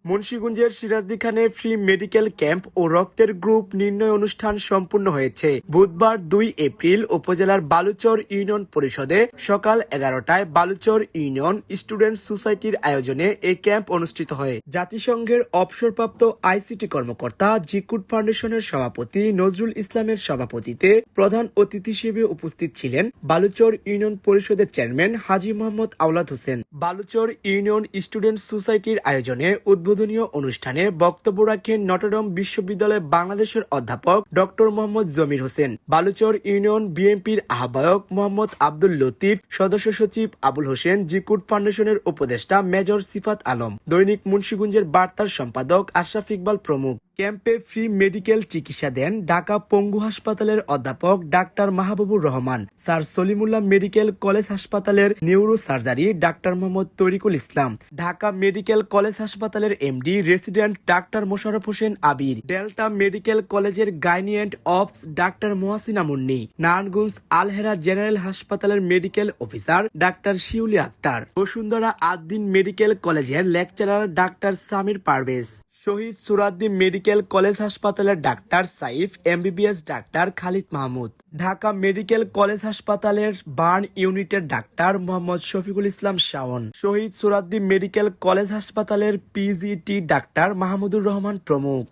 মুন্সিগঞ্জের সিরাজদি খানে free medical camp ও রক্তের গ্রুপ নির্ণয় অনুষ্ঠান সম্পূর্ণ হয়েছে। বুধবার 2 এপ্রিল উপজেলার বালুচর ইউনিয়ন পরিষদে সকাল 11টায় বালুচর ইউনিয়ন স্টুডেন্ট সোসাইটির আয়োজনে এই ক্যাম্প অনুষ্ঠিত হয়। জাতিসংঘের অবসরপ্রাপ্ত আইসিটি কর্মকর্তা জিকুড ফাউন্ডেশনের সভাপতি নজরুল ইসলামের সভাপতিতে প্রধান অতিথি হিসেবে উপস্থিত ছিলেন বালুচর ইউনিয়ন পরিষদের চেয়ারম্যান হাজী মোহাম্মদ আওলাদ হোসেন। বালুচর ইউনিয়ন স্টুডেন্ট সোসাইটির আয়োজনে উদ্বোধনীয় অনুষ্ঠানে বক্তব্য রাখেন নটরডেম বিশ্ববিদ্যালয় বাংলাদেশের অধ্যাপক ডক্টর মোহাম্মদ জমির হোসেন, বালুচর ইউনিয়ন বিএনপির আহ্বায়ক মোহাম্মদ আব্দুল লতিফ, সদস্য সচিব আবুল হোসেন, জিকুড ফাউন্ডেশনের উপদেষ্টা মেজর সিফাত আলম, দৈনিক মুন্সিগঞ্জের বার্তার সম্পাদক আশরাফ ইকবাল প্রমুখ। ক্যাম্পে ফ্রি মেডিকেল চিকিৎসা দেন ঢাকা পঙ্গু হাসপাতালের অধ্যাপক doctor Mahbubur Rahman, Sir Salimullah medical college হাসপাতালের neurosurgery doctor Mohammad Tarikul Islam, Dhaka medical college হাসপাতালের MD resident doctor Mosharraf Hossain Abir, Delta medical কলেজের gynae and obs doctor Mohasina Munni, Narayanganj Alhera general হাসপাতালের medical officer doctor Shiuli Akter, Bashundhara Ad-din medical কলেজের lecturer doctor Samir Parvez, Shaheed Suhrawardy medical college হাসপাতালের doctor Saif, MBBS doctor Khalid Mahmud, Dhaka medical college হাসপাতালের burn ইউনিটের doctor Mohammad Shafiqul Islam Shaon, শহীদ Suhrawardy medical college হাসপাতালের PGT doctor Mahmudur Rahman প্রমুখ।